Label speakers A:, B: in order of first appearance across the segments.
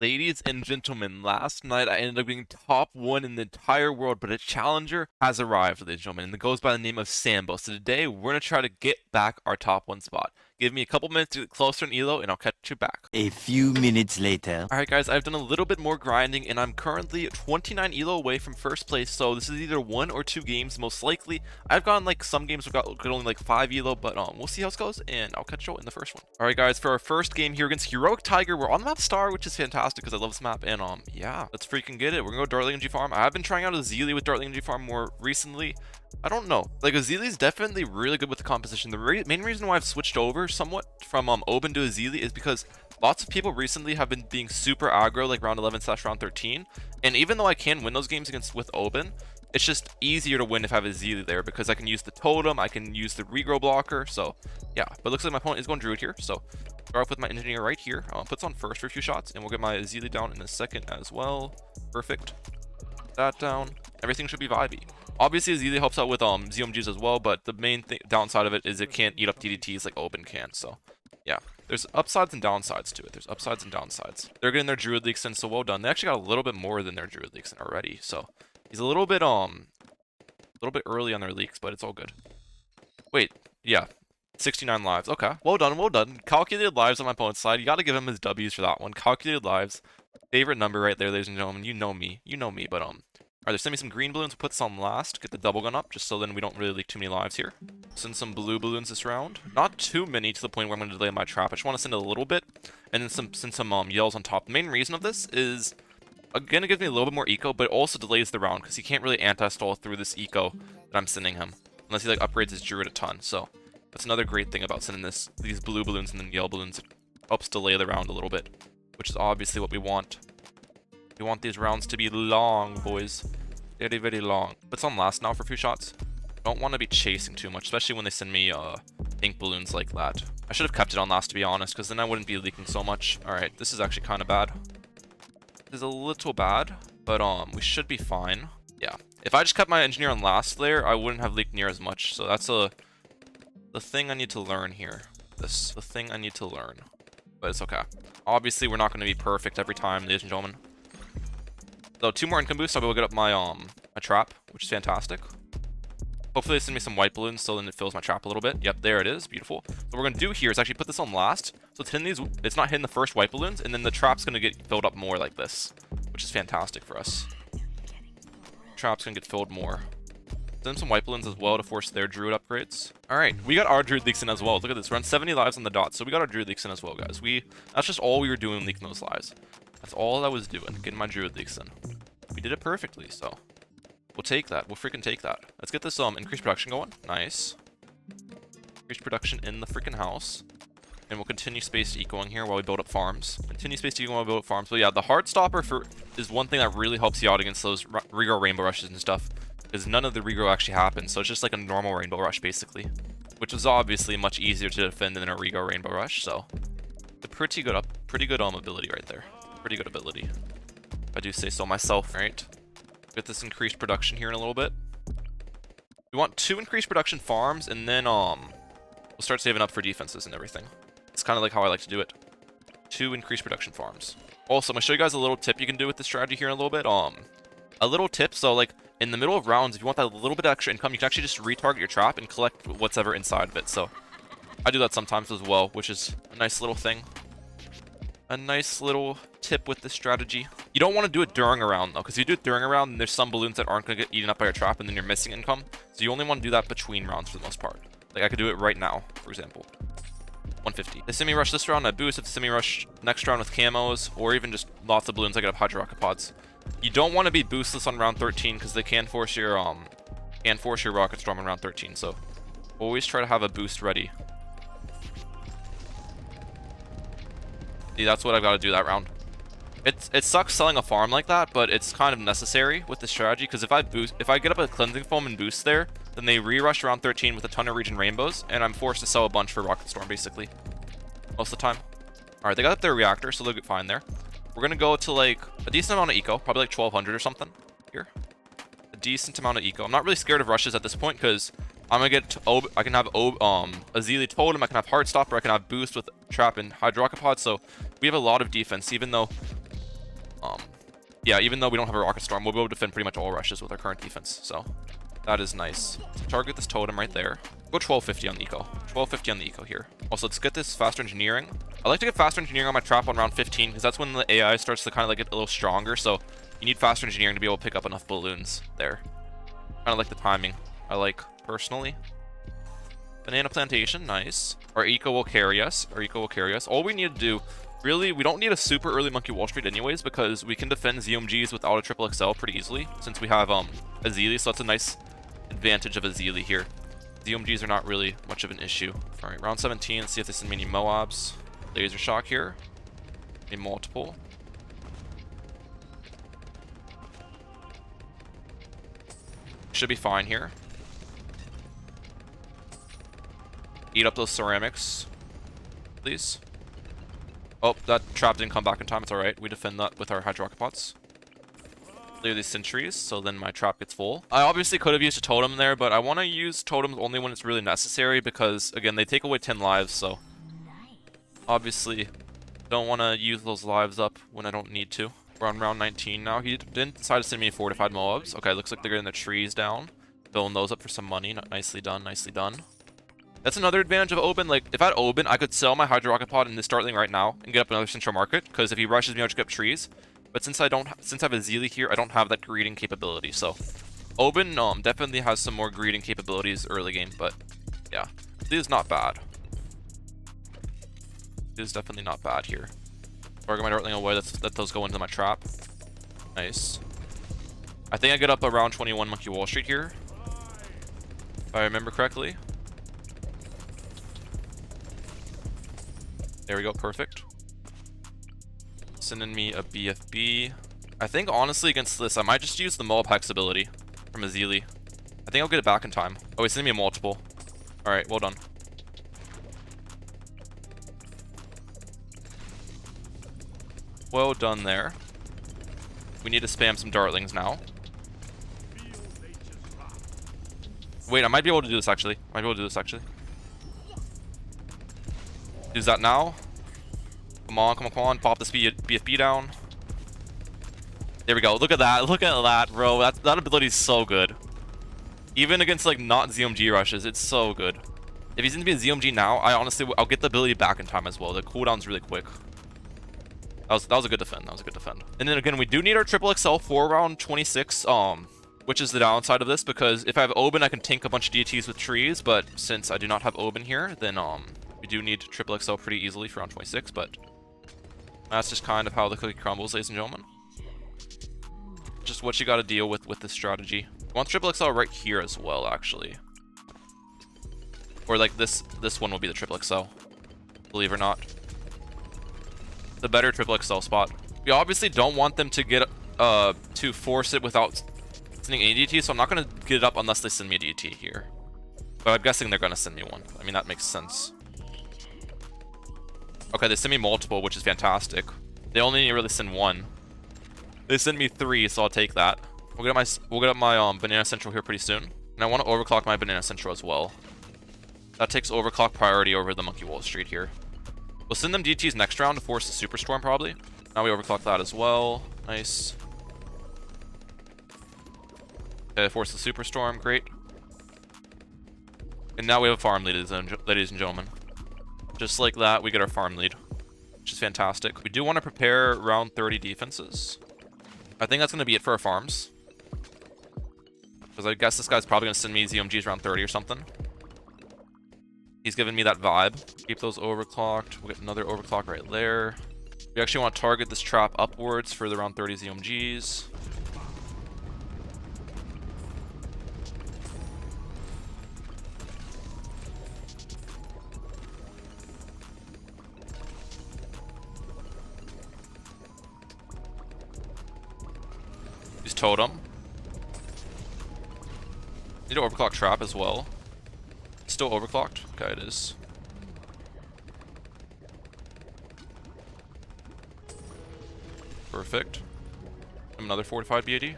A: Ladies and gentlemen, last night I ended up being top 1 in the entire world, but a challenger has arrived, ladies and gentlemen, and it goes by the name of Sambo. So today, we're going to try to get back our top 1 spot. Give me a couple minutes to get closer in Elo, and I'll catch you back.
B: A few minutes later.
A: Alright guys, I've done a little bit more grinding, and I'm currently 29 Elo away from first place, so this is either 1 or 2 games, most likely. I've gotten like some games I've got only like 5 Elo, but we'll see how it goes, and I'll catch you in the first one. Alright guys, for our first game here against Heroic Tiger, we're on the map Star, which is fantastic because I love this map, and yeah, let's freaking get it. We're gonna go Dartling G Farm. I have been trying out Azili with Dartling G Farm more recently. I don't know. Like, Azili is definitely really good with the composition. The main reason why I've switched over somewhat from Oben to Azili is because lots of people recently have been being super aggro, like round 11/round 13. And even though I can win those games with Oben, it's just easier to win if I have Azili there because I can use the totem, I can use the regrow blocker. So yeah, but it looks like my opponent is going Druid here. So start off with my engineer right here. Puts on first for a few shots, and we'll get my Azili down in a second as well. Perfect. That down. Everything should be vibey. Obviously, Azili helps out with ZMGs as well, but the main downside of it is it can't eat up DDTs like Oben can. So yeah, there's upsides and downsides to it. There's upsides and downsides. They're getting their Druid Leaks in, so well done. They actually got a little bit more than their Druid Leaks in already. So he's a little bit early on their leaks, but it's all good. Wait, yeah, 69 lives. Okay, well done, well done. Calculated lives on my opponent's side. You got to give him his W's for that one. Calculated lives, favorite number right there, ladies and gentlemen. You know me, but Alright, send me some green balloons. We'll put some last. Get the double gun up, just so then we don't really leak too many lives here. Send some blue balloons this round. Not too many to the point where I'm going to delay my trap. I just want to send a little bit, and then send some yells on top. The main reason of this is, again, it gives me a little bit more eco, but it also delays the round, because he can't really anti-stall through this eco that I'm sending him. Unless he like upgrades his Druid a ton. So that's another great thing about sending these blue balloons and then yellow balloons. It helps delay the round a little bit, which is obviously what we want. We want these rounds to be long, boys. Very, very long. Puts on last now for a few shots. Don't want to be chasing too much, especially when they send me ink balloons like that. I should have kept it on last, to be honest, because then I wouldn't be leaking so much. Alright, this is actually kind of bad. This is a little bad, but we should be fine. Yeah. If I just kept my engineer on last there, I wouldn't have leaked near as much. So that's the thing I need to learn here. The thing I need to learn. But it's okay. Obviously, we're not going to be perfect every time, ladies and gentlemen. So 2 more income boosts, I'll be able to get up my trap, which is fantastic. Hopefully they send me some white balloons so then it fills my trap a little bit. Yep, there it is. Beautiful. So what we're going to do here is actually put this on last. So it's hitting it's not hitting the first white balloons, and then the trap's going to get filled up more like this, which is fantastic for us. Trap's going to get filled more. Send some white balloons as well to force their Druid upgrades. Alright, we got our Druid Leaks in as well. Look at this. We're on 70 lives on the dot, so we got our Druid Leaks in as well, guys. That's just all we were doing, leaking those lives. That's all I was doing, getting my Druid Leaks in. We did it perfectly, so we'll take that. We'll freaking take that. Let's get this increased production going. Nice. Increased production in the freaking house. And we'll continue spaced ecoing here while we build up farms. Continue spaced ecoing while we build up farms. But yeah, the hard stopper is one thing that really helps you out against those regrow rainbow rushes and stuff. Because none of the regrow actually happens. So it's just like a normal rainbow rush, basically. Which is obviously much easier to defend than a regrow rainbow rush. So a pretty good ability right there. Pretty good ability. I do say so myself, right? Get this increased production here in a little bit. We want 2 increased production farms, and then we'll start saving up for defenses and everything. It's kind of like how I like to do it. 2 increased production farms. Also, I'm gonna show you guys a little tip you can do with this strategy here in a little bit. A little tip, so like in the middle of rounds, if you want that little bit of extra income, you can actually just retarget your trap and collect what's ever inside of it. So I do that sometimes as well, which is a nice little thing. A nice little tip with this strategy. You don't want to do it during a round though, because if you do it during a round, then there's some balloons that aren't going to get eaten up by your trap, and then you're missing income. So you only want to do that between rounds for the most part. Like I could do it right now, for example. 150. They semi-rush this round, I boost. If they semi-rush next round with camos, or even just lots of balloons, I get up Hydro Rocket Pods. You don't want to be boostless on round 13, because they can force your Rocket Storm on round 13. So always try to have a boost ready. See, that's what I've got to do that round. It sucks selling a farm like that, but it's kind of necessary with the strategy, because if I get up a cleansing foam and boost there, then they re-rush round 13 with a ton of region rainbows, and I'm forced to sell a bunch for Rocket Storm basically. Most of the time. Alright, they got up their reactor, so they'll get fine there. We're gonna go to like a decent amount of eco, probably like 1200 or something here. A decent amount of eco. I'm not really scared of rushes at this point, because I'm gonna get I can have Azili Totem, I can have Heartstopper, I can have boost with Trap and Hydro Rocket Pod, so we have a lot of defense, even though Yeah, even though we don't have a Rocket Storm, we'll be able to defend pretty much all rushes with our current defense. So that is nice. Target this totem right there. Go 1250 on the eco. 1250 on the eco here. Also, let's get this faster engineering. I like to get faster engineering on my trap on round 15 because that's when the AI starts to kind of like get a little stronger. So you need faster engineering to be able to pick up enough balloons there. Kind of like the timing I like personally. Banana plantation, nice. Our eco will carry us. Our eco will carry us. All we need to do, really, we don't need a super early Monkey Wall Street anyways because we can defend ZMGs without a triple XL pretty easily since we have Azili. So that's a nice advantage of Azili here. ZMGs are not really much of an issue. All right, round 17. Let's see if they send me any Moabs. Laser shock here. A multiple. Should be fine here. Eat up those ceramics, please. Oh, that trap didn't come back in time. It's alright. We defend that with our Hydro Rocket Pots. Clear these sentries, so then my trap gets full. I obviously could have used a totem there, but I want to use totems only when it's really necessary because, again, they take away 10 lives, so... Obviously, don't want to use those lives up when I don't need to. We're on round 19 now. He didn't decide to send me fortified Moabs. Okay, looks like they're getting the trees down. Filling those up for some money. Nicely done, nicely done. That's another advantage of Oben. Like, if I had Oben, I could sell my Hydro Rocket Pod in this Startling right now and get up another Central Market, because if he rushes me, I'll just get up trees. But since I have a Azili here, I don't have that greeting capability. So, Oben definitely has some more greeting capabilities early game, but yeah, this is not bad. This is definitely not bad here. Target my Dartling away. Let those go into my trap. Nice. I think I get up around 21 Monkey Wall Street here, if I remember correctly. There we go, perfect. Sending me a BFB. I think honestly against this, I might just use the Moab Hex ability from Azili. I think I'll get it back in time. Oh, he's sending me a multiple. Alright, well done. Well done there. We need to spam some Dartlings now. Wait, I might be able to do this actually. Use that now. Come on, come on, come on. Pop this BFB down. There we go. Look at that. Look at that, bro. That ability is so good. Even against like not ZMG rushes, it's so good. If he's going to be a ZMG now, I'll get the ability back in time as well. The cooldown's really quick. That was a good defend. That was a good defend. And then again, we do need our triple XL for round 26. Which is the downside of this, because if I have Oben, I can tank a bunch of DTs with trees. But since I do not have Oben here, then we do need triple XL pretty easily for round 26. But that's just kind of how the cookie crumbles, ladies and gentlemen. Just what you got to deal with this strategy. I want triple XL right here as well, actually. Or like this one will be the triple XL, believe it or not. The better triple XL spot. We obviously don't want them to get to force it without sending any DT, so I'm not going to get it up unless they send me a DT here. But I'm guessing they're going to send me one. I mean, that makes sense. Okay, they send me multiple, which is fantastic. They only really send one. They send me 3, so I'll take that. We'll get up my Banana Central here pretty soon. And I want to overclock my Banana Central as well. That takes overclock priority over the Monkey Wall Street here. We'll send them DTs next round to force the Superstorm probably. Now we overclock that as well. Nice. Okay, force the Superstorm, great. And now we have a farm lead, ladies and gentlemen. Just like that, we get our farm lead, which is fantastic. We do want to prepare round 30 defenses. I think that's going to be it for our farms. Because I guess this guy's probably going to send me ZMGs around 30 or something. He's giving me that vibe. Keep those overclocked. We'll get another overclock right there. We actually want to target this trap upwards for the round 30 ZMGs. Use totem. Need to overclock trap as well. Still overclocked? Okay, it is. Perfect. Another fortified BAD. Get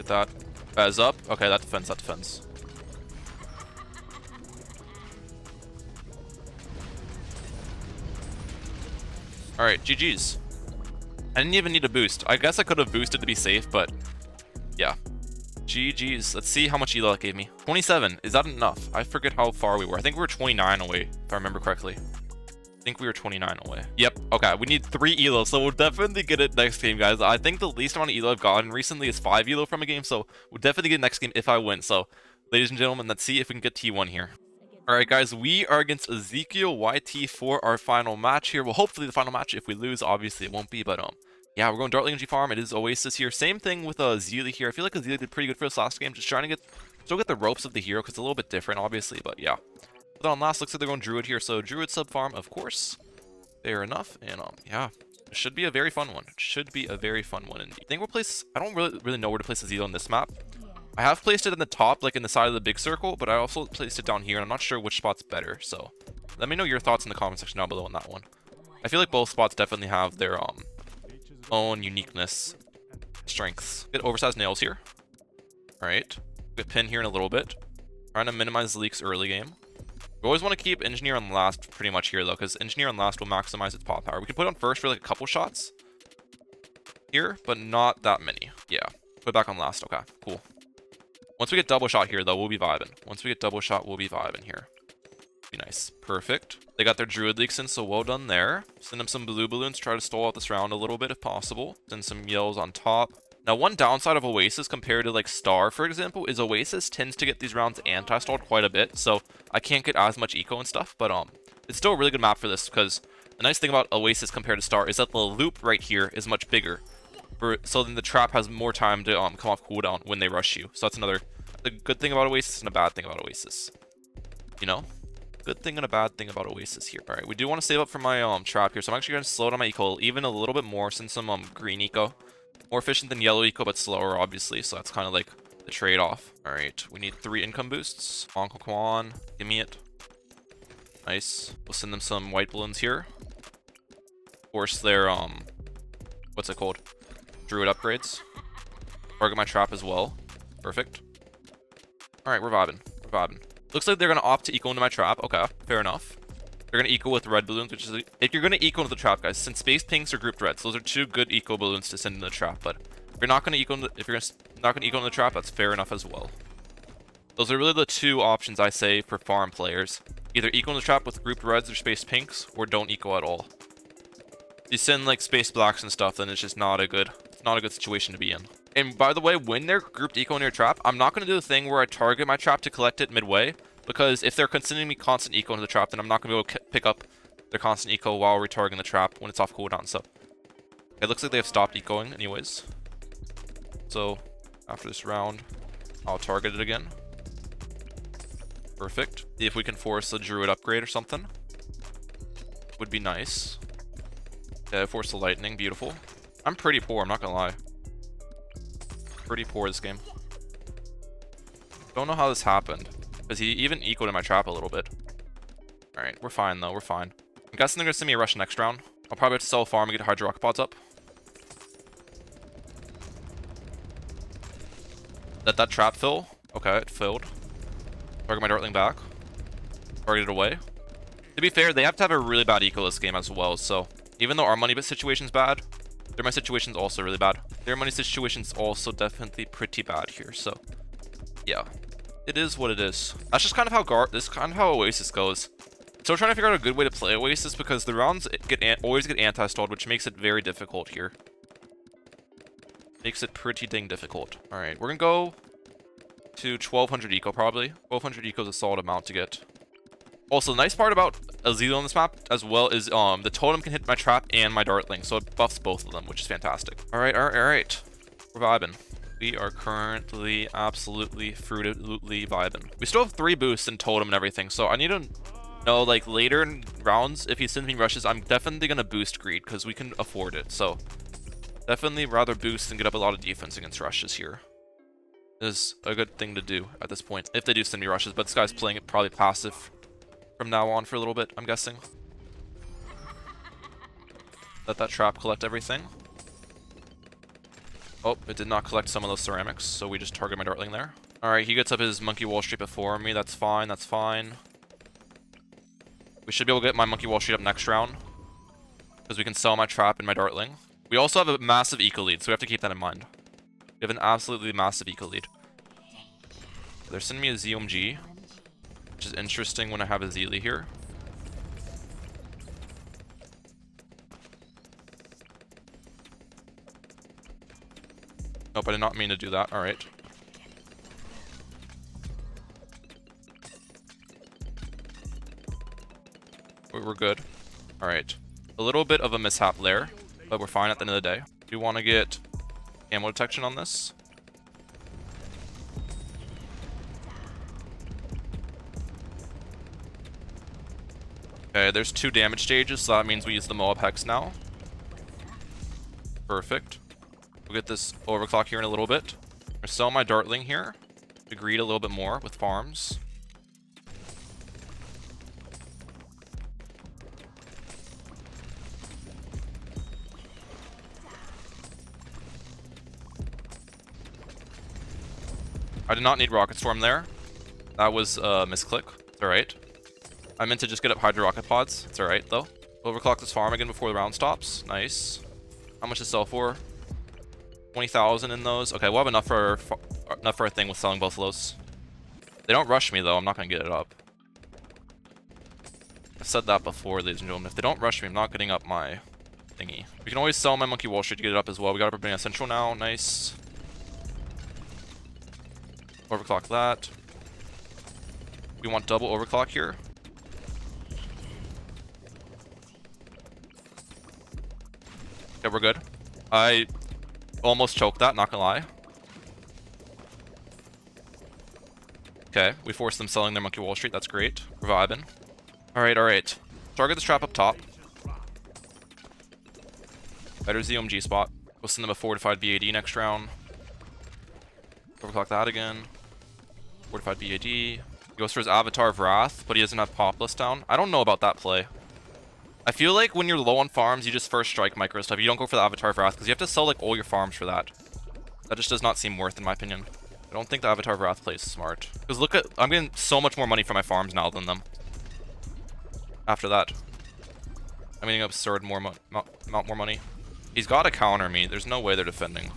A: that. Fez up. Okay, that defends, that defends. Alright, GG's. I didn't even need a boost. I guess I could have boosted to be safe, but yeah. GG's. Let's see how much elo that gave me. 27. Is that enough? I forget how far we were. I think we were 29 away, if I remember correctly. I think we were 29 away. Yep. Okay, we need 3 elo, so we'll definitely get it next game, guys. I think the least amount of elo I've gotten recently is 5 elo from a game, so we'll definitely get it next game if I win. So, ladies and gentlemen, let's see if we can get T1 here. Alright, guys, we are against Ezekiel YT for our final match here. Well, hopefully the final match. If we lose, obviously it won't be, but yeah, we're going Dartling Energy Farm. It is Oasis here. Same thing with Zealy here. I feel like Zealy did pretty good for this last game. Just trying to still get the ropes of the hero, because it's a little bit different, obviously, but yeah. But on last, looks like they're going Druid here, so Druid sub farm, of course. Fair enough, and yeah, it should be a very fun one. It should be a very fun one indeed. I think we'll place, I don't really know where to place the Zeal on this map. I have placed it in the top, like in the side of the big circle, but I also placed it down here, and I'm not sure which spot's better, so let me know your thoughts in the comment section down below on that one. I feel like both spots definitely have their own uniqueness, strengths. Get oversized nails here. Alright, get pin here in a little bit. Trying to minimize leaks early game. We always want to keep Engineer on last pretty much here, though, because Engineer on last will maximize its pop power. We can put it on first for like a couple shots here, but not that many. Yeah, put it back on last. Okay, cool. Once we get double shot here, though, we'll be vibing. Once we get double shot, we'll be vibing here. Be nice. Perfect. They got their Druid leaks in, so well done there. Send them some blue balloons. Try to stall out this round a little bit if possible. Send some yells on top. Now, one downside of Oasis compared to like Star, for example, is Oasis tends to get these rounds anti-stalled quite a bit, so I can't get as much eco and stuff, but it's still a really good map for this, because the nice thing about Oasis compared to Star is that the loop right here is much bigger, so then the trap has more time to come off cooldown when they rush you. So that's the good thing about Oasis and a bad thing about Oasis. You know? Good thing and a bad thing about Oasis here. Alright, we do want to save up for my trap here, so I'm actually going to slow down my eco even a little bit more, since some green eco. More efficient than yellow eco, but slower, obviously, so that's kind of like the trade-off. Alright, we need 3 income boosts. Come on, give me it. Nice. We'll send them some white balloons here. Of course, they're, what's it called? Druid upgrades. Target my trap as well. Perfect. Alright, we're vibing. We're vibing. Looks like they're going to opt to eco into my trap. Okay, fair enough. They're going to eco with red balloons, which is... If you're going to eco into the trap, guys, since space pinks or grouped reds, those are 2 good eco balloons to send into the trap, but if you're not going to eco into, not going to eco into the trap, that's fair enough as well. Those are really the 2 options I say for farm players. Either eco into the trap with grouped reds or space pinks, or don't eco at all. If you send like space blacks and stuff, then it's just not a good situation to be in. And by the way, when they're grouped eco in your trap, I'm not going to do the thing where I target my trap to collect it midway, because if they're sending me constant eco into the trap, then I'm not going to be able to pick up their constant eco while retargeting the trap when it's off cooldown. So it looks like they have stopped ecoing anyways. So after this round, I'll target it again. Perfect. See if we can force a Druid upgrade or something. Would be nice. Yeah, force the lightning. Beautiful. I'm pretty poor, I'm not gonna lie. Pretty poor this game. Don't know how this happened, because he even ecoed in my trap a little bit. Alright, we're fine though, we're fine. I'm guessing they're gonna send me a rush next round. I'll probably have to sell a farm and get Hydro Rocket Pods up. Let that trap fill. Okay, it filled. Target my Dartling back. Target it away. To be fair, they have to have a really bad eco this game as well, so even though our money situation's bad, their money situation's also really bad. Their money situation's also definitely pretty bad here, so yeah. It is what it is. That's just kind of how this is kind of how Oasis goes. So we're trying to figure out a good way to play Oasis, because the rounds always get anti-stalled, which makes it very difficult here. Makes it pretty dang difficult. Alright, we're gonna go to 1200 eco probably. 1200 eco is a solid amount to get. Also, the nice part about Azilo on this map as well is the totem can hit my trap and my Dartling, so it buffs both of them, which is fantastic. Alright. We're vibing. We are currently absolutely fruitedly vibing. We still have 3 boosts in totem and everything, so I need to know, like, later in rounds, if he sends me rushes, I'm definitely going to boost greed, because we can afford it, so definitely rather boost and get up a lot of defense against rushes here. Is a good thing to do at this point, if they do send me rushes, but this guy's playing it probably passive from now on for a little bit, I'm guessing. Let that trap collect everything. Oh, it did not collect some of those ceramics, so we just target my Dartling there. Alright, he gets up his Monkey Wall Street before me. That's fine, that's fine. We should be able to get my Monkey Wall Street up next round, because we can sell my trap and my dartling. We also have a massive eco lead, so we have to keep that in mind. We have an absolutely massive eco lead. They're sending me a ZOMG, which is interesting when I have a Zeely here. Nope, I did not mean to do that. Alright. We're good. Alright. A little bit of a mishap there, but we're fine at the end of the day. We want to get ammo detection on this. Okay, there's 2 damage stages, so that means we use the Moab Hex now. Perfect. We'll get this overclock here in a little bit. I'll sell my dartling here to greed a little bit more with farms. I did not need Rocket Storm there. That was a misclick. It's alright. I meant to just get up Hydro Rocket Pods. It's alright though. Overclock this farm again before the round stops. Nice. How much to sell for? 20,000 in those. Okay, we'll have enough for our thing with selling both of those. They don't rush me though. I'm not gonna get it up. I've said that before, ladies and gentlemen. If they don't rush me, I'm not getting up my thingy. We can always sell my Monkey Wall Street to get it up as well. We got up everything essential now. Nice. Overclock that. We want double overclock here. Okay, we're good. I almost choked that, not gonna lie. Okay, we forced them selling their Monkey Wall Street. That's great. We're vibing. Alright, alright. Target this trap up top. Better ZOMG spot. We'll send them a fortified VAD next round. Overclock that again. Fortified VAD. He goes for his Avatar of Wrath, but he doesn't have Popless down. I don't know about that play. I feel like when you're low on farms, you just first strike micro stuff. You don't go for the Avatar of Wrath, because you have to sell like all your farms for that. That just does not seem worth, in my opinion. I don't think the Avatar of Wrath play is smart. Because look at, I'm getting so much more money for my farms now than them. After that. I'm getting absurd amount more money. He's got to counter me. There's no way they're defending.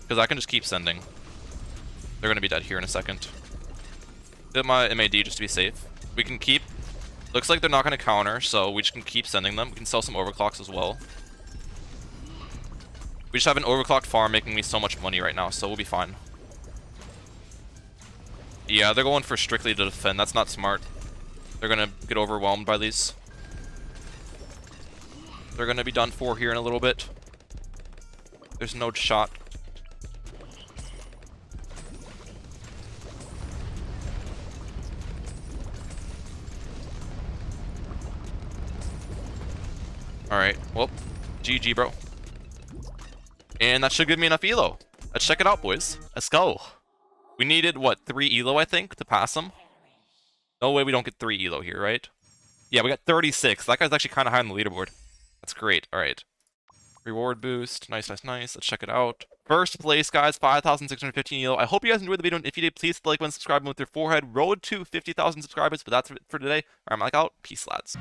A: Because I can just keep sending. They're going to be dead here in a second. Get my MAD just to be safe. We can keep... Looks like they're not going to counter, so we just can keep sending them. We can sell some overclocks as well. We just have an overclocked farm making me so much money right now, so we'll be fine. Yeah, they're going for strictly to defend. That's not smart. They're going to get overwhelmed by these. They're going to be done for here in a little bit. There's no shot. Alright, well, GG, bro. And that should give me enough elo. Let's check it out, boys. Let's go. We needed, what, 3 elo, I think, to pass him? No way we don't get 3 elo here, right? Yeah, we got 36. That guy's actually kind of high on the leaderboard. That's great. Alright. Reward boost. Nice, nice, nice. Let's check it out. First place, guys, 5,615 elo. I hope you guys enjoyed the video, and if you did, please hit the like button, subscribe with your forehead. Road to 50,000 subscribers, but that's it for today. Alright, I'm out. Peace, lads.